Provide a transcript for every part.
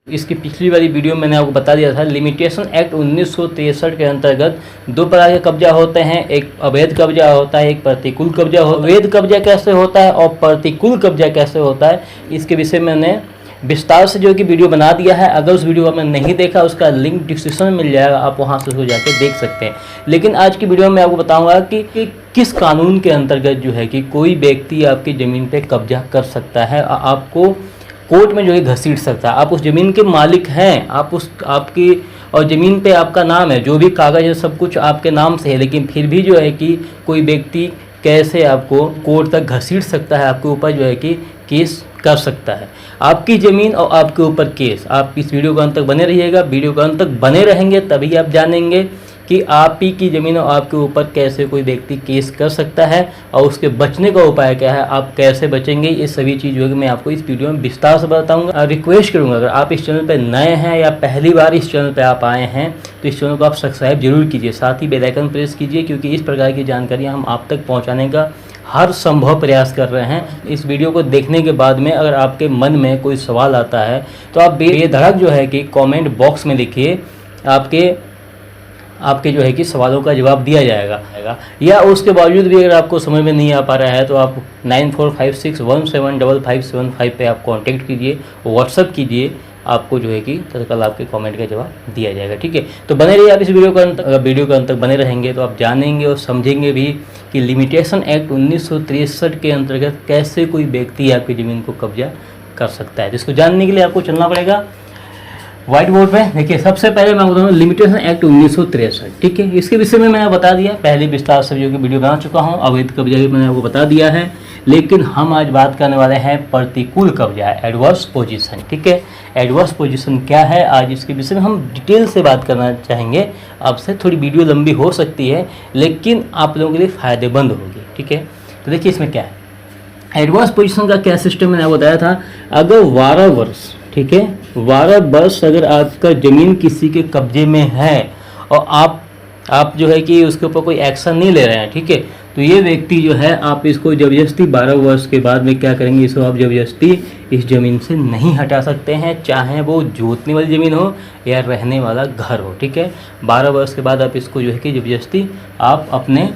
इसकी पिछली वाली वीडियो में मैंने आपको बता दिया था, लिमिटेशन एक्ट 1963 के अंतर्गत दो प्रकार के कब्जा होते हैं। एक अवैध कब्जा होता है, एक प्रतिकूल कब्जा होता है। अवैध कब्जा कैसे होता है और प्रतिकूल कब्जा कैसे होता है, इसके विषय में मैंने विस्तार से जो कि वीडियो बना दिया है। अगर उस वीडियो को आपने नहीं देखा, उसका लिंक डिस्क्रिप्शन में मिल जाएगा, आप वहाँ से उसको जाके देख सकते हैं। लेकिन आज की वीडियो में आपको बताऊंगा कि किस कानून के अंतर्गत जो है कि कोई व्यक्ति आपकी ज़मीन पे कब्जा कर सकता है, आपको कोर्ट में जो है घसीट सकता है। आप उस ज़मीन के मालिक हैं, आपकी और ज़मीन पे आपका नाम है, जो भी कागज़ है सब कुछ आपके नाम से है, लेकिन फिर भी जो है कि कोई व्यक्ति कैसे आपको कोर्ट तक घसीट सकता है, आपके ऊपर जो है कि केस कर सकता है। आपकी ज़मीन और आपके ऊपर केस। आप इस वीडियो के अंत तक बने रहिएगा। वीडियो के अंत तक बने रहेंगे तभी आप जानेंगे कि आप ही की ज़मीन और आपके ऊपर कैसे कोई व्यक्ति केस कर सकता है और उसके बचने का उपाय क्या है, आप कैसे बचेंगे। ये सभी चीज़ों की मैं आपको इस वीडियो में विस्तार से बताऊंगा। रिक्वेस्ट करूंगा, अगर आप इस चैनल पर नए हैं या पहली बार इस चैनल पर आप आए हैं तो इस चैनल को आप सब्सक्राइब जरूर कीजिए, साथ ही बेल आइकन प्रेस कीजिए, क्योंकि इस प्रकार की जानकारियाँ हम आप तक पहुँचाने का हर संभव प्रयास कर रहे हैं। इस वीडियो को देखने के बाद में अगर आपके मन में कोई सवाल आता है तो आप बेधड़क जो है कि कमेंट बॉक्स में लिखिए, आपके जो है कि सवालों का जवाब दिया जाएगा। या उसके बावजूद भी अगर आपको समझ में नहीं आ पा रहा है तो आप 9456175575 पे आप कांटेक्ट कीजिए, व्हाट्सअप कीजिए, आपको जो है कि तत्काल आपके कमेंट का जवाब दिया जाएगा। ठीक है, तो बने रहिए आप इस वीडियो के अंत तक बने रहेंगे तो आप जानेंगे और समझेंगे भी कि लिमिटेशन एक्ट 1963 के अंतर्गत कैसे कोई व्यक्ति आपकी ज़मीन को कब्जा कर सकता है। जिसको जानने के लिए आपको चलना पड़ेगा व्हाइट बोर्ड पे। देखिए, सबसे पहले मैं बताऊँ लिमिटेशन एक्ट 1963। ठीक है, इसके विषय में मैंने बता दिया, पहले विस्तार से जो कि वीडियो बना चुका हूँ। अवैध कब्जा भी मैंने आपको बता दिया है, लेकिन हम आज बात करने वाले हैं प्रतिकूल कब्जा, एडवर्स पोजीशन। ठीक है, एडवर्स पोजीशन क्या है, आज इसके विषय में हम डिटेल से बात करना चाहेंगे। आपसे थोड़ी वीडियो लंबी हो सकती है, लेकिन आप लोगों के लिए फ़ायदेमंद होगी। ठीक है, तो देखिए इसमें क्या है, एडवर्स पोजीशन का क्या सिस्टम मैंने आपको बताया था। अगर 12 वर्ष, ठीक है, 12 वर्ष अगर आपका ज़मीन किसी के कब्जे में है और आप जो है कि उसके ऊपर कोई एक्शन नहीं ले रहे हैं, ठीक है, तो ये व्यक्ति जो है आप इसको ज़बरदस्ती 12 वर्ष के बाद में क्या करेंगे, इसको आप ज़बरदस्ती इस ज़मीन से नहीं हटा सकते हैं, चाहे वो जोतने वाली ज़मीन हो या रहने वाला घर हो। ठीक है, 12 वर्ष के बाद आप इसको जो है कि ज़बरदस्ती आप अपने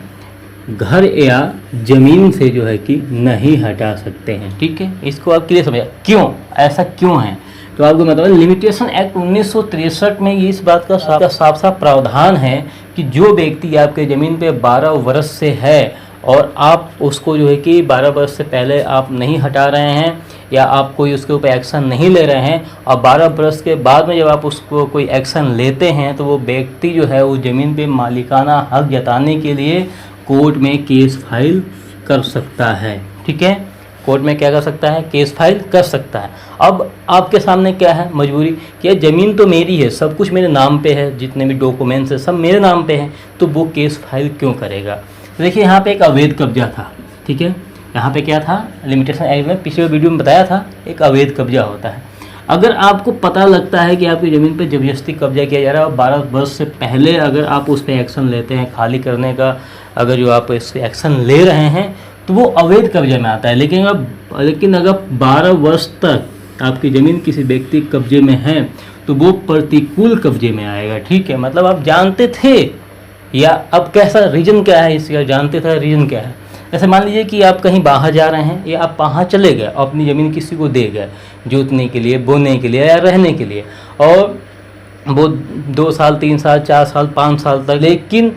घर या ज़मीन से जो है कि नहीं हटा सकते हैं। ठीक है, इसको आप क्लियर समझिए, क्यों ऐसा क्यों है। तो आपको मतलब लिमिटेशन एक्ट 1963 में इस बात का साफ प्रावधान है कि जो व्यक्ति आपके ज़मीन पे 12 वर्ष से है और आप उसको जो है कि 12 वर्ष से पहले आप नहीं हटा रहे हैं या आप कोई उसके ऊपर एक्शन नहीं ले रहे हैं, और 12 वर्ष के बाद में जब आप उसको कोई एक्शन लेते हैं तो वो व्यक्ति जो है उस ज़मीन पे मालिकाना हक जताने के लिए कोर्ट में केस फाइल कर सकता है। ठीक है, कोर्ट में क्या कर सकता है, केस फाइल कर सकता है। अब आपके सामने क्या है मजबूरी कि ज़मीन तो मेरी है, सब कुछ मेरे नाम पे है, जितने भी डॉक्यूमेंट्स है सब मेरे नाम पे हैं, तो वो केस फाइल क्यों करेगा। तो देखिए, यहाँ पे एक अवैध कब्जा था। ठीक है, यहाँ पे क्या था, लिमिटेशन एक्ट में पिछले वीडियो में बताया था, एक अवैध कब्जा होता है। अगर आपको पता लगता है कि आपकी ज़मीन पे ज़बरदस्ती कब्जा किया जा रहा है और 12 वर्ष से पहले अगर आप उस पर एक्शन लेते हैं, खाली करने का अगर जो आप इस एक्शन ले रहे हैं, तो वो अवैध कब्जे में आता है। लेकिन अगर 12 वर्ष तक आपकी ज़मीन किसी व्यक्ति कब्जे में है तो वो प्रतिकूल कब्जे में आएगा। ठीक है, मतलब आप जानते थे या अब कैसा रीज़न क्या है इसका, जानते थे रीज़न क्या है। जैसे मान लीजिए कि आप कहीं बाहर जा रहे हैं या आप वहाँ चले गए और अपनी ज़मीन किसी को दे गए जोतने के लिए, बोने के लिए या रहने के लिए, और वो 2 साल 3 साल 4 साल 5 साल तक लेकिन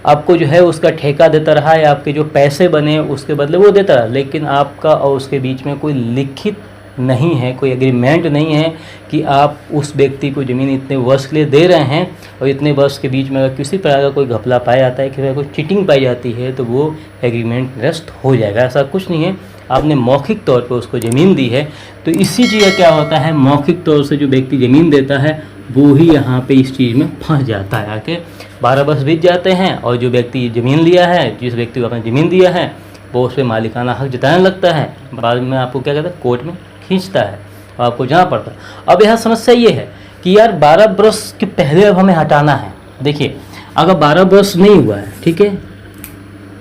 आपको जो है उसका ठेका देता रहा है, आपके जो पैसे बने उसके बदले वो देता रहा, लेकिन आपका और उसके बीच में कोई लिखित नहीं है, कोई एग्रीमेंट नहीं है कि आप उस व्यक्ति को ज़मीन इतने वर्ष के लिए दे रहे हैं, और इतने वर्ष के बीच में अगर किसी प्रकार का कोई घपला पाया जाता है, किसी कोई चीटिंग पाई जाती है, तो वो एग्रीमेंट निरस्त हो जाएगा। ऐसा कुछ नहीं है, आपने मौखिक तौर पर उसको ज़मीन दी है। तो इसी चीज़ का क्या होता है, मौखिक तौर से जो व्यक्ति ज़मीन देता है वो ही यहाँ पे इस चीज़ में फंस जाता है। आके 12 वर्ष बीत जाते हैं और जो व्यक्ति ज़मीन लिया है, जिस व्यक्ति को आपने ज़मीन दिया है, वो उस पर मालिकाना हक जताने लगता है, बाद में आपको क्या कहता है, कोर्ट में खींचता है और आपको जाना पड़ता है। अब यहाँ समस्या ये है कि यार 12 वर्ष के पहले अब हमें हटाना है। देखिए, अगर 12 वर्ष नहीं हुआ है, ठीक है,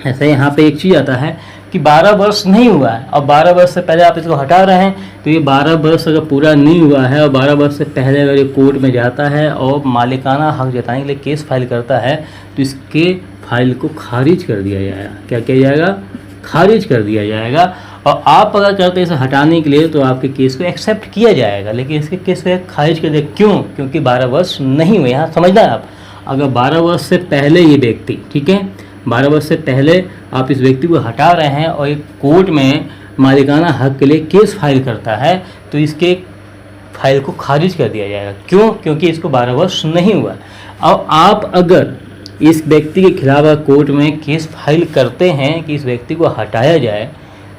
ऐसे यहाँ पे एक चीज़ आता है कि 12 वर्ष नहीं हुआ है और 12 वर्ष से पहले आप इसको हटा रहे हैं, तो ये 12 वर्ष अगर पूरा नहीं हुआ है और 12 वर्ष से पहले अगर ये कोर्ट में जाता है और मालिकाना हक जताने के लिए केस फाइल करता है, तो इसके फाइल को खारिज कर दिया जाएगा। क्या किया जाएगा? खारिज कर दिया जाएगा। और आप अगर करते हैं इसे हटाने के लिए, तो आपके केस को एक्सेप्ट किया जाएगा, लेकिन इसके केस को खारिज कर दिया। क्यों? क्योंकि 12 वर्ष नहीं हुए। यहाँ समझना है आप, अगर 12 वर्ष से पहले ये व्यक्ति, ठीक है, 12 वर्ष से पहले आप इस व्यक्ति को हटा रहे हैं और एक कोर्ट में मालिकाना हक के लिए केस फाइल करता है, तो इसके फाइल को खारिज कर दिया जाएगा। क्यों? क्योंकि इसको 12 वर्ष नहीं हुआ। और आप अगर इस व्यक्ति के खिलाफ कोर्ट में केस फाइल करते हैं कि इस व्यक्ति को हटाया जाए,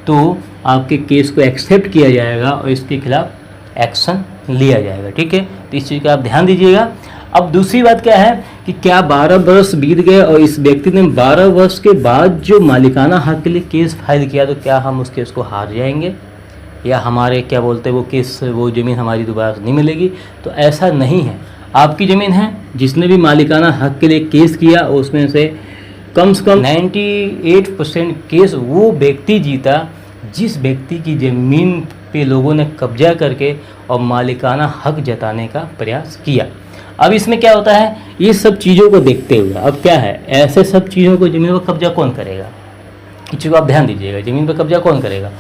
तो आपके केस को एक्सेप्ट किया जाएगा और इसके खिलाफ एक्शन लिया जाएगा। ठीक है, तो इस चीज़ का आप ध्यान दीजिएगा। अब दूसरी बात क्या है कि क्या 12 वर्ष बीत गए और इस व्यक्ति ने 12 वर्ष के बाद जो मालिकाना हक के लिए केस फाइल किया, तो क्या हम उस केस को हार जाएंगे या हमारे क्या बोलते हैं वो केस, वो ज़मीन हमारी दोबारा नहीं मिलेगी? तो ऐसा नहीं है। आपकी ज़मीन है, जिसने भी मालिकाना हक के लिए केस किया उसमें से कम 98% केस वो व्यक्ति जीता जिस व्यक्ति की ज़मीन पे लोगों ने कब्जा करके और मालिकाना हक जताने का प्रयास किया। अब इसमें क्या होता है, ये सब चीज़ों को देखते हुए अब क्या है, ऐसे सब चीज़ों को ज़मीन पर कब्जा कौन करेगा? इस चीज़ को आप ध्यान दीजिएगा। ज़मीन पर कब्जा कौन करेगा?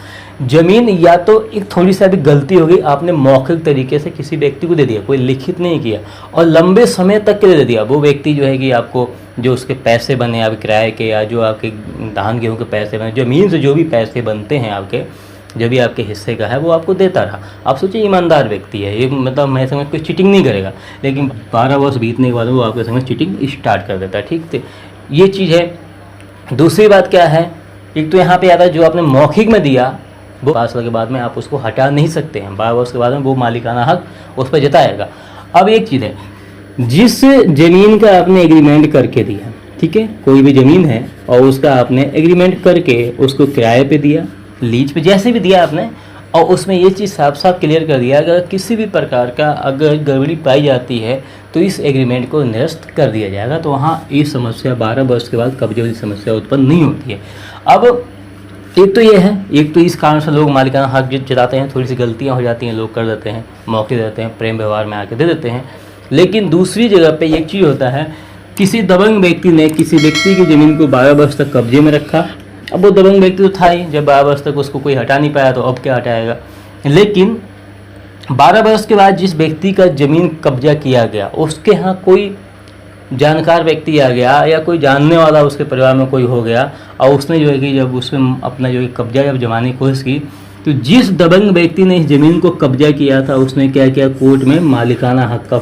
ज़मीन या तो एक थोड़ी सी अभी गलती होगी, आपने मौखिक तरीके से किसी व्यक्ति को दे दिया, कोई लिखित नहीं किया और लंबे समय तक के लिए दे दिया। वो व्यक्ति जो है कि आपको जो उसके पैसे बने आप किराए के या जो आपके धान गेहूँ के पैसे बने, ज़मीन से जो भी पैसे बनते हैं आपके, जो भी आपके हिस्से का है वो आपको देता रहा। आप सोचिए ईमानदार व्यक्ति है ये, मतलब मैं समझ कोई चीटिंग नहीं करेगा, लेकिन 12 वर्ष बीतने के बाद वो आपके संग चीटिंग स्टार्ट कर देता है। ठीक है, ये चीज़ है। दूसरी बात क्या है, एक तो यहाँ पे आता है जो आपने मौखिक में दिया वो 12 साल के बाद में आप उसको हटा नहीं सकते हैं। 12 वर्ष के बाद में वो मालिकाना हक उस पर जताएगा। अब एक चीज़ है, जिस ज़मीन का आपने एग्रीमेंट करके दिया, ठीक है, कोई भी ज़मीन है और उसका आपने एग्रीमेंट करके उसको किराए पे दिया, लीज पे, जैसे भी दिया आपने, और उसमें ये चीज़ साफ साफ क्लियर कर दिया अगर किसी भी प्रकार का अगर गड़बड़ी पाई जाती है तो इस एग्रीमेंट को निरस्त कर दिया जाएगा। तो वहाँ ये समस्या 12 वर्ष के बाद कब्जे वाली समस्या उत्पन्न नहीं होती है। अब एक तो ये है, एक तो इस कारण से लोग मालिकाना हक जताते हैं, थोड़ी सी गलतियाँ हो जाती हैं, लोग कर देते हैं, मौके देते हैं, प्रेम व्यवहार में आके दे देते हैं। लेकिन दूसरी जगह पे एक चीज़ होता है, किसी दबंग व्यक्ति ने किसी व्यक्ति की ज़मीन को 12 वर्ष तक कब्जे में रखा। अब वो दबंग व्यक्ति तो था ही, जब 12 वर्ष तक उसको कोई हटा नहीं पाया तो अब क्या हटाएगा। लेकिन 12 वर्ष के बाद जिस व्यक्ति का ज़मीन कब्जा किया गया उसके यहाँ कोई जानकार व्यक्ति आ गया या कोई जानने वाला उसके परिवार में कोई हो गया और उसने जो है कि जब उसमें अपना जो है कब्जा जब जमाने की कोशिश की, तो जिस दबंग व्यक्ति ने इस ज़मीन को कब्जा किया था उसने क्या किया, कोर्ट में मालिकाना हक का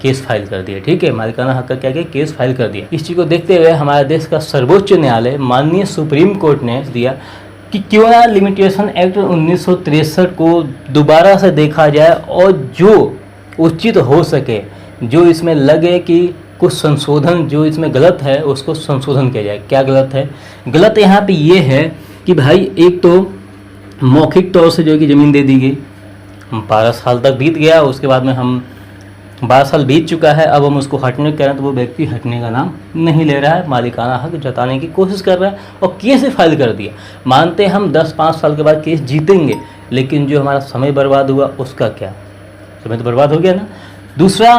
केस फाइल कर दिया। ठीक है, मालिकाना हक का क्या किया, केस फाइल कर दिया। इस चीज़ को देखते हुए हमारे देश का सर्वोच्च न्यायालय माननीय सुप्रीम कोर्ट ने दिया कि क्यों ना लिमिटेशन एक्ट 1963 को दोबारा से देखा जाए और जो उचित हो सके, जो इसमें लगे कि कुछ संशोधन जो इसमें गलत है उसको संशोधन किया जाए। क्या गलत है? गलत यहाँ पे ये है कि भाई एक तो मौखिक तौर से जो कि ज़मीन दे दी गई, 12 साल तक बीत गया, उसके बाद में हम 12 साल बीत चुका है, अब हम उसको हटने करें तो वो व्यक्ति हटने का नाम नहीं ले रहा है, मालिकाना हक जताने की कोशिश कर रहा है और केस फाइल कर दिया। मानते हम 10-5 साल के बाद केस जीतेंगे, लेकिन जो हमारा समय बर्बाद हुआ उसका क्या? समय तो बर्बाद हो गया ना। दूसरा,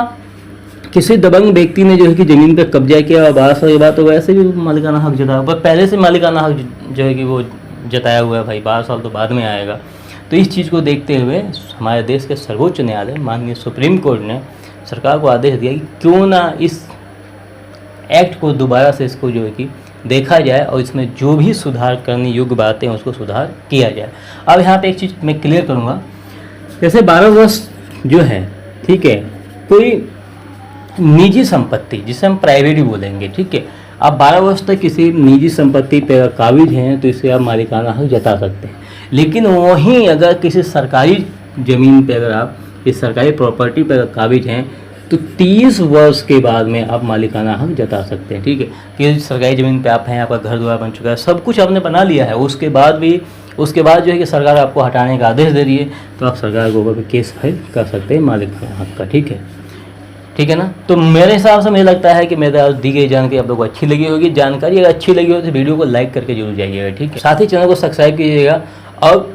किसी दबंग व्यक्ति ने जो है कि ज़मीन पर कब्जा किया और 12 साल के बाद तो वैसे भी मालिकाना हक जताया, पर पहले से मालिकाना हक जो है कि वो जताया हुआ है भाई, 12 साल तो बाद में आएगा। तो इस चीज़ को देखते हुए हमारे देश के सर्वोच्च न्यायालय माननीय सुप्रीम कोर्ट ने सरकार को आदेश दिया कि क्यों ना इस एक्ट को दोबारा से इसको जो है कि देखा जाए और इसमें जो भी सुधार करने योग्य बातें हैं उसको सुधार किया जाए। अब यहाँ पे एक चीज़ मैं क्लियर करूँगा, जैसे 12 वर्ष जो है, ठीक है, कोई निजी संपत्ति जिसे हम प्राइवेट ही बोलेंगे, ठीक है, आप 12 वर्ष तक किसी निजी संपत्ति पर काबिज हैं तो इसे आप मालिकाना हक जता सकते हैं। लेकिन वहीं अगर किसी सरकारी ज़मीन पे अगर आप इस सरकारी प्रॉपर्टी पर काबिज हैं तो 30 वर्ष के बाद में आप मालिकाना हक जता सकते हैं। ठीक है, कि सरकारी ज़मीन पे आप हैं, आपका घर द्वार बन चुका है, सब कुछ आपने बना लिया है, उसके बाद जो है कि सरकार आपको हटाने का आदेश दे रही है, तो आप सरकार के ऊपर केस फाइल कर सकते हैं मालिकाना हक का। ठीक है, ठीक है ना। तो मेरे हिसाब से मुझे लगता है कि मेरे आज दी गई जानकारी आप लोगों को अच्छी लगी होगी। जानकारी अगर अच्छी लगी हो तो वीडियो को लाइक करके जरूर जाइएगा, ठीक है। साथ ही चैनल को सब्सक्राइब कीजिएगा। और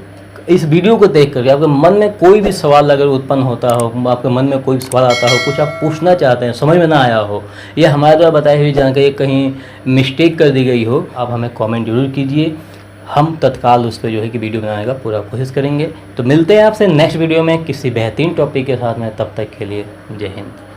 इस वीडियो को देख करके आपके मन में कोई भी सवाल अगर उत्पन्न होता हो, आपके मन में कोई भी सवाल आता हो, कुछ आप पूछना चाहते हैं, समझ में ना आया हो, या हमारे द्वारा बताई हुई जानकारी कहीं मिस्टेक कर दी गई हो, आप हमें कमेंट जरूर कीजिए। हम तत्काल उस पर जो है कि वीडियो बनाने का पूरा कोशिश करेंगे। तो मिलते हैं आपसे नेक्स्ट वीडियो में किसी बेहतरीन टॉपिक के साथ में। तब तक के लिए जय हिंद।